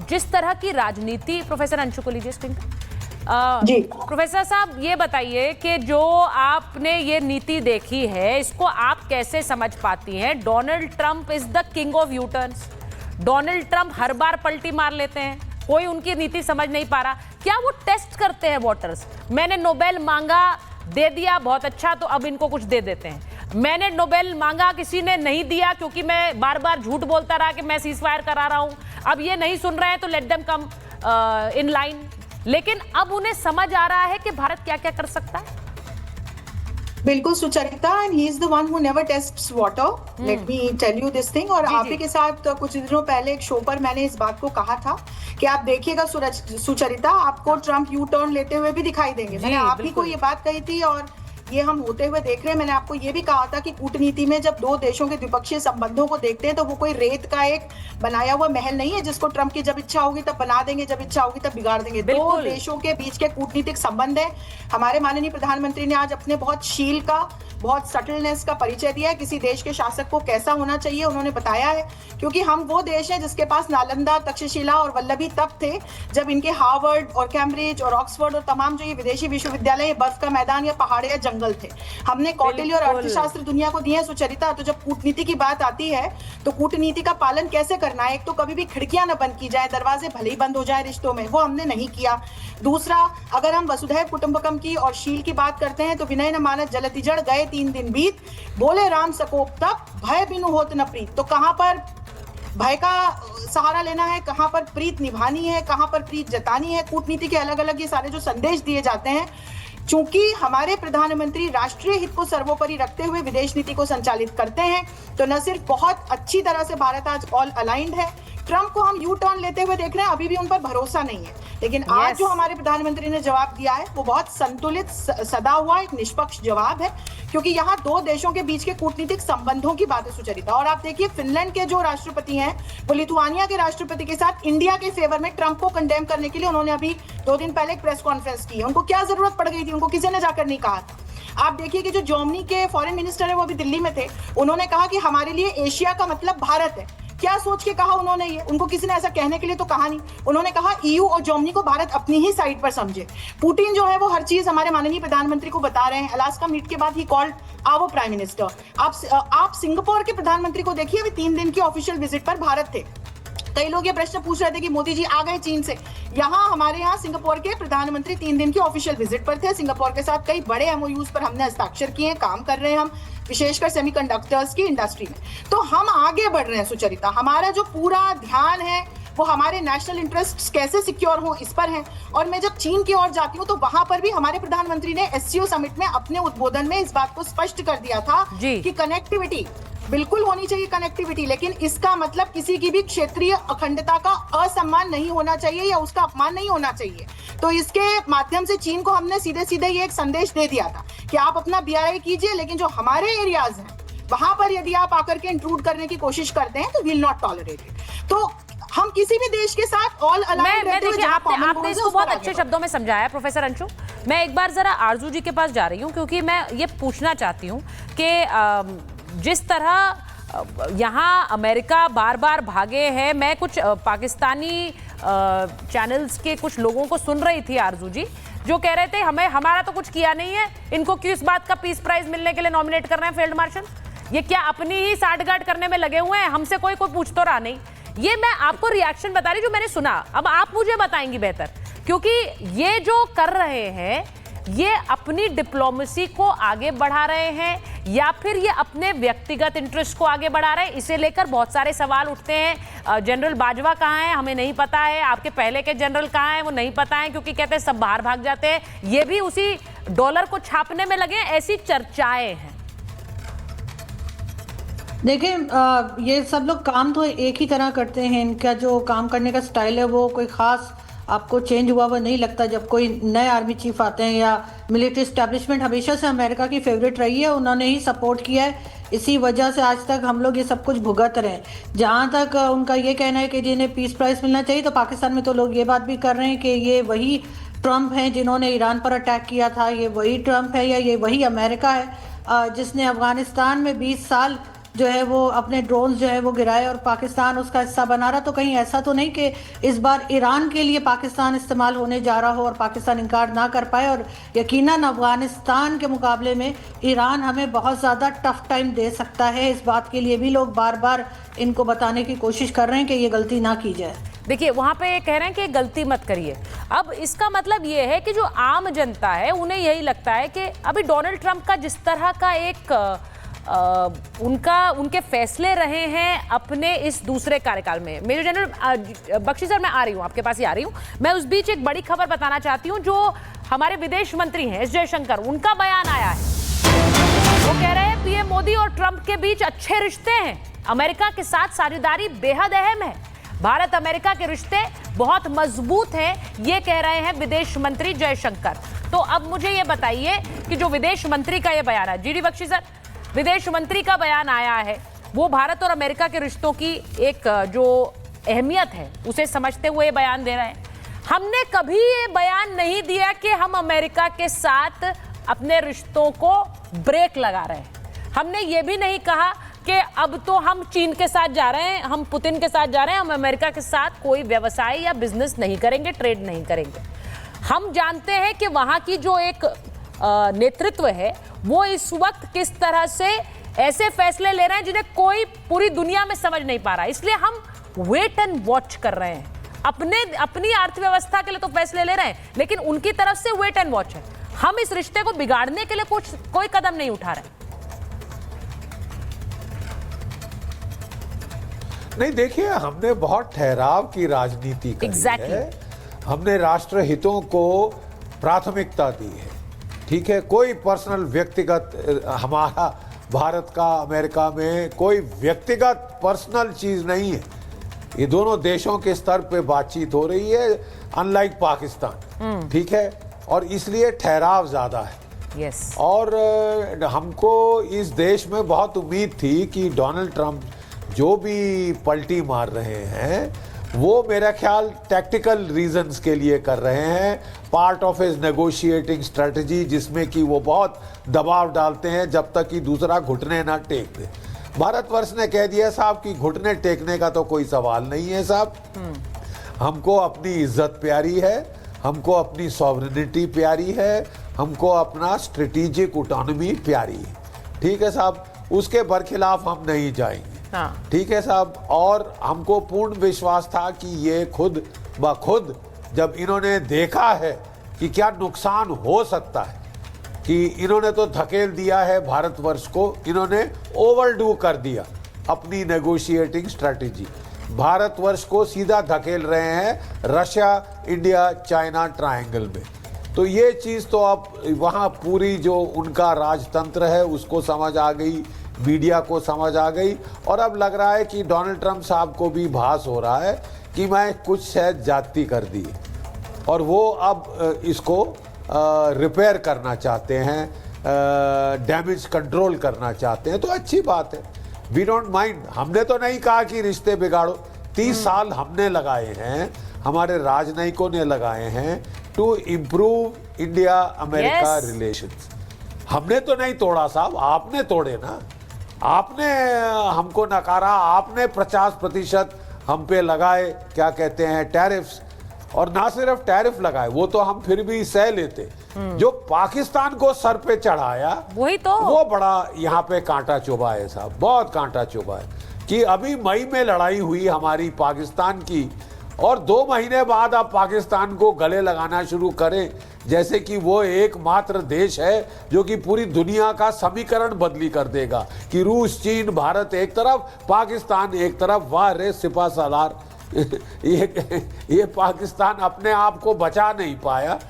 जिस तरह की राजनीति, प्रोफेसर अंशु को लीजिए स्क्रीन पर। जी प्रोफेसर साहब ये बताइए कि जो आपने ये नीति देखी है इसको आप कैसे समझ पाती हैं? Donald Trump is the king of U turns. Donald Trump हर बार पलटी मार लेते हैं, कोई उनकी नीति समझ नहीं पा रहा। क्या वो टेस्ट करते हैं वोटर्स? मैंने नोबेल मांगा, दे दिया, बहुत अच्छा, तो अब इनको कुछ दे देते हैं। मैंने नोबेल मांगा, किसी ने नहीं दिया क्योंकि मैं बार बार झूठ बोलता रहा कि मैं सीज फायर करा रहा हूं, अब ये नहीं सुन रहे हैं तो let them come in line. लेकिन अब उन्हें समझ आ रहा है कि भारत क्या क्या कर सकता है। बिल्कुल Sucharita, and he is the one who never tests water. Let me tell you this thing. और आप ही के साथ कुछ दिनों पहले एक शो पर मैंने इस बात को कहा था कि आप देखिएगा सुचरिता, आपको ट्रंप यू टर्न लेते हुए भी दिखाई देंगे। मैंने आप ही को ये बात कही थी और ये हम होते हुए देख रहे हैं। मैंने आपको ये भी कहा था कि कूटनीति में जब दो देशों के द्विपक्षीय संबंधों को देखते हैं तो वो कोई रेत का एक बनाया हुआ महल नहीं है जिसको ट्रंप की जब इच्छा होगी तब बना देंगे, जब इच्छा होगी तब बिगाड़ देंगे। दो देशों के बीच के कूटनीतिक संबंध है। हमारे माननीय प्रधानमंत्री ने आज अपने बहुत शील का, बहुत सटलनेस का परिचय दिया है। किसी देश के शासक को कैसा होना चाहिए उन्होंने बताया है, क्योंकि हम वो देश है जिसके पास नालंदा, तक्षशिला और वल्लभी तब थे जब इनके हार्वर्ड और कैम्ब्रिज और ऑक्सफोर्ड और तमाम जो ये विदेशी विश्वविद्यालय बर्फ का मैदान या पहाड़ या जंगल थे। हमने कौटिल्य और अर्थशास्त्र दुनिया को दिए हैं सुचरिता। तो जब कूटनीति की बात आती है तो कूटनीति का पालन कैसे करना है? एक तो कभी भी खिड़कियां न बंद की जाए, दरवाजे भले ही बंद हो जाए रिश्तों में, वो हमने नहीं किया। दूसरा, अगर हम वसुधैव कुटुंबकम की और शील की बात करते हैं तो विनय न मानस जलति जड़, गए 3 दिन बीत, बोले राम सकोप तप, भय बिनु होत न प्रीत। तो कहां पर भय का सहारा लेना है, कहां पर प्रीत निभानी है, कहां पर प्रीत जतानी है? कूटनीति के अलग अलग ये सारे जो संदेश दिए जाते हैं, चूंकि हमारे प्रधानमंत्री राष्ट्रीय हित को सर्वोपरि रखते हुए विदेश नीति को संचालित करते हैं, तो न सिर्फ बहुत अच्छी तरह से भारत आज ऑल अलाइंड है, ट्रंप को हम यू टर्न लेते हुए देख रहे हैं, अभी भी उन पर भरोसा नहीं है। लेकिन आज जो हमारे प्रधानमंत्री ने जवाब दिया है वो बहुत संतुलित, सदा हुआ एक निष्पक्ष जवाब है, क्योंकि यहाँ दो देशों के बीच के कूटनीतिक संबंधों की बात है सुचरिता। और आप देखिए, फिनलैंड के जो राष्ट्रपति हैं वो लिथुआनिया के राष्ट्रपति के साथ इंडिया के फेवर में ट्रंप को कंडेम करने के लिए उन्होंने अभी 2 दिन पहले एक प्रेस कॉन्फ्रेंस की है। उनको क्या जरूरत पड़ गई थी? उनको किसी ने जाकर नहीं कहा था। आप देखिए कि जो जर्मनी के फॉरेन मिनिस्टर है वो अभी दिल्ली में थे, उन्होंने कहा कि हमारे लिए एशिया का मतलब भारत है। क्या सोच के कहा उन्होंने? ये उनको किसी ने ऐसा कहने के लिए तो कहा नहीं। उन्होंने कहा ईयू और जर्मनी को भारत अपनी ही साइड पर समझे। पुतिन जो है वो हर चीज हमारे माननीय प्रधानमंत्री को बता रहे हैं। अलास्का मीट के बाद ही कॉल्ड आवर प्राइम मिनिस्टर। आप सिंगापुर के प्रधानमंत्री को देखिए, अभी 3 दिन की ऑफिशियल विजिट पर भारत थे। कई लोग ये प्रश्न पूछ रहे थे कि मोदी जी आ गए चीन से। हमारे यहाँ सिंगापुर के प्रधानमंत्री 3 दिन की ऑफिशियल विजिट पर थे। सिंगापुर के साथ कई बड़े एमओयूज पर हमने हस्ताक्षर किए हैं, काम कर रहे हैं हम, विशेषकर सेमीकंडक्टर्स की इंडस्ट्री में। तो हम आगे बढ़ रहे हैं सुचरिता। हमारा जो पूरा ध्यान है वो हमारे नेशनल इंटरेस्ट कैसे सिक्योर हो इस पर है। और मैं जब चीन की ओर जाती हूँ तो वहां पर भी हमारे प्रधानमंत्री ने एससीओ समिट में अपने उद्बोधन में इस बात को स्पष्ट कर दिया था कि कनेक्टिविटी बिल्कुल होनी चाहिए, कनेक्टिविटी, लेकिन इसका मतलब किसी की भी क्षेत्रीय अखंडता का असम्मान नहीं होना चाहिए या उसका अपमान नहीं होना चाहिए। तो इसके माध्यम से चीन को हमने सीधे सीधे ये एक संदेश दे दिया था कि आप अपना बीआरआई कीजिए, लेकिन जो हमारे एरियाज हैं वहां पर यदि आप आकर के इंट्रूड करने की कोशिश करते हैं तो विल नॉट टॉलरेट इट। तो हम किसी भी देश के साथ ऑल अलाइंड रहते हुए आपने इसको बहुत अच्छे शब्दों में समझाया प्रोफेसर अंशु। मैं एक बार जरा आरजू जी के पास जा रही हूँ, क्योंकि मैं ये पूछना चाहती हूँ कि जिस तरह यहाँ अमेरिका बार बार भागे हैं, मैं कुछ पाकिस्तानी चैनल्स के कुछ लोगों को सुन रही थी आरजू जी, जो कह रहे थे हमारा तो कुछ किया नहीं है, इनको क्यों इस बात का पीस प्राइज मिलने के लिए नॉमिनेट कर रहे हैं फील्ड मार्शल? ये क्या अपनी ही साठगांठ करने में लगे हुए हैं? हमसे कोई पूछ तो रहा नहीं। ये मैं आपको रिएक्शन बता रही जो मैंने सुना, अब आप मुझे बताएंगी बेहतर, क्योंकि ये जो कर रहे हैं ये अपनी डिप्लोमेसी को आगे बढ़ा रहे हैं या फिर ये अपने व्यक्तिगत इंटरेस्ट को आगे बढ़ा रहे हैं? इसे लेकर बहुत सारे सवाल उठते हैं। जनरल बाजवा कहाँ हैं हमें नहीं पता है, आपके पहले के जनरल कहाँ हैं वो नहीं पता है, क्योंकि कहते हैं सब बाहर भाग जाते हैं। ये भी उसी डॉलर को छापने में लगे, ऐसी चर्चाएं हैं। देखिए, ये सब लोग काम तो एक ही तरह करते हैं। इनका जो काम करने का स्टाइल है वो कोई खास आपको चेंज हुआ हुआ नहीं लगता। जब कोई नए आर्मी चीफ आते हैं या मिलिट्री एस्टेब्लिशमेंट हमेशा से अमेरिका की फेवरेट रही है, उन्होंने ही सपोर्ट किया है। इसी वजह से आज तक हम लोग ये सब कुछ भुगत रहे हैं। जहाँ तक उनका ये कहना है कि जिन्हें पीस प्राइज मिलना चाहिए, तो पाकिस्तान में तो लोग ये बात भी कर रहे हैं कि ये वही ट्रंप हैं जिन्होंने ईरान पर अटैक किया था, ये वही ट्रंप है या ये वही अमेरिका है जिसने अफगानिस्तान में 20 साल जो है वो अपने ड्रोन्स जो है वो गिराए और पाकिस्तान उसका हिस्सा बना रहा, तो कहीं ऐसा तो नहीं कि इस बार ईरान के लिए पाकिस्तान इस्तेमाल होने जा रहा हो और पाकिस्तान इनकार ना कर पाए। और यकीनन अफगानिस्तान के मुकाबले में ईरान हमें बहुत ज़्यादा टफ टाइम दे सकता है। इस बात के लिए भी लोग बार बार इनको बताने की कोशिश कर रहे हैं कि ये गलती ना की जाए। देखिए वहां पे ये कह रहे हैं कि गलती मत करिए। अब इसका मतलब ये है कि जो आम जनता है उन्हें यही लगता है कि अभी डोनाल्ड ट्रंप का जिस तरह का एक उनके फैसले रहे हैं अपने इस दूसरे कार्यकाल में। मेजर जनरल बख्शी सर, मैं आ रही हूँ, आपके पास ही आ रही हूँ। मैं उस बीच एक बड़ी खबर बताना चाहती हूँ। जो हमारे विदेश मंत्री हैं एस जयशंकर, उनका बयान आया है। वो कह रहे हैं पीएम मोदी और ट्रंप के बीच अच्छे रिश्ते हैं, अमेरिका के साथ साझेदारी बेहद अहम है, भारत अमेरिका के रिश्ते बहुत मजबूत हैं, ये कह रहे हैं विदेश मंत्री जयशंकर। तो अब मुझे ये बताइए कि जो विदेश मंत्री का ये बयान है, जीडी बख्शी सर, विदेश मंत्री का बयान आया है, वो भारत और अमेरिका के रिश्तों की एक जो अहमियत है उसे समझते हुए बयान दे रहे हैं। हमने कभी ये बयान नहीं दिया कि हम अमेरिका के साथ अपने रिश्तों को ब्रेक लगा रहे हैं। हमने ये भी नहीं कहा कि अब तो हम चीन के साथ जा रहे हैं, हम पुतिन के साथ जा रहे हैं, हम अमेरिका के साथ कोई व्यवसाय या बिजनेस नहीं करेंगे, ट्रेड नहीं करेंगे। हम जानते हैं कि वहाँ की जो एक नेतृत्व है वो इस वक्त किस तरह से ऐसे फैसले ले रहे हैं जिन्हें कोई पूरी दुनिया में समझ नहीं पा रहा। इसलिए हम वेट एंड वॉच कर रहे हैं। अपनी अर्थव्यवस्था के लिए तो फैसले ले रहे हैं, लेकिन उनकी तरफ से वेट एंड वॉच है। हम इस रिश्ते को बिगाड़ने के लिए कोई कदम नहीं उठा रहे। नहीं, देखिए, हमने बहुत ठहराव की राजनीति करी है। हमने राष्ट्र हितों को प्राथमिकता दी है। ठीक है, कोई पर्सनल व्यक्तिगत, हमारा भारत का अमेरिका में कोई व्यक्तिगत पर्सनल चीज नहीं है। ये दोनों देशों के स्तर पे बातचीत हो रही है, अनलाइक पाकिस्तान। ठीक है, और इसलिए ठहराव ज्यादा है। यस। और हमको इस देश में बहुत उम्मीद थी कि डोनाल्ड ट्रंप जो भी पलटी मार रहे हैं वो मेरा ख्याल टैक्टिकल रीजंस के लिए कर रहे हैं, part of his negotiating strategy, जिसमें कि वो बहुत दबाव डालते हैं जब तक कि दूसरा घुटने ना टेक दे। भारतवर्ष ने कह दिया साहब कि घुटने टेकने का तो कोई सवाल नहीं है साहब, हमको अपनी इज्जत प्यारी है, हमको अपनी सॉवरेनिटी प्यारी है, हमको अपना स्ट्रेटेजिक ऑटोनॉमी प्यारी है। ठीक है साहब, उसके बरखिलाफ हम नहीं जाएंगे। ठीक है साहब, और हमको पूर्ण विश्वास था कि ये खुद ब खुद जब इन्होंने देखा है कि क्या नुकसान हो सकता है, कि इन्होंने तो धकेल दिया है भारतवर्ष को, इन्होंने ओवरडू कर दिया अपनी नेगोशिएटिंग स्ट्रेटेजी। भारतवर्ष को सीधा धकेल रहे हैं रशिया, इंडिया, चाइना ट्रायंगल में। तो ये चीज़ तो अब वहाँ पूरी जो उनका राजतंत्र है उसको समझ आ गई, मीडिया को समझ आ गई, और अब लग रहा है कि डोनाल्ड ट्रंप साहब को भी भास हो रहा है कि मैं कुछ शायद ज्यादती कर दी, और वो अब इसको रिपेयर करना चाहते हैं, डैमेज कंट्रोल करना चाहते हैं। तो अच्छी बात है, वी डोंट माइंड। हमने तो नहीं कहा कि रिश्ते बिगाड़ो। 30 साल हमने लगाए हैं, हमारे राजनयिकों ने लगाए हैं to improve India America relations. हमने तो नहीं तोड़ा साहब, आपने तोड़े ना। आपने हमको नकारा, आपने 50% हम पे लगाए, क्या कहते हैं, टैरिफ्स। और ना सिर्फ टैरिफ लगाए, वो तो हम फिर भी सह लेते। जो पाकिस्तान को सर पे चढ़ाया वही तो, वो बड़ा यहाँ पे कांटा चुभा है साहब, बहुत कांटा चुभा है। कि अभी मई में लड़ाई हुई हमारी पाकिस्तान की, और 2 महीने बाद आप पाकिस्तान को गले लगाना शुरू करें जैसे कि वो एकमात्र देश है जो कि पूरी दुनिया का समीकरण बदली कर देगा, कि रूस, चीन, भारत एक तरफ, पाकिस्तान एक तरफ। वाह रे सिपा सालार, ये पाकिस्तान अपने आप को बचा नहीं पाया,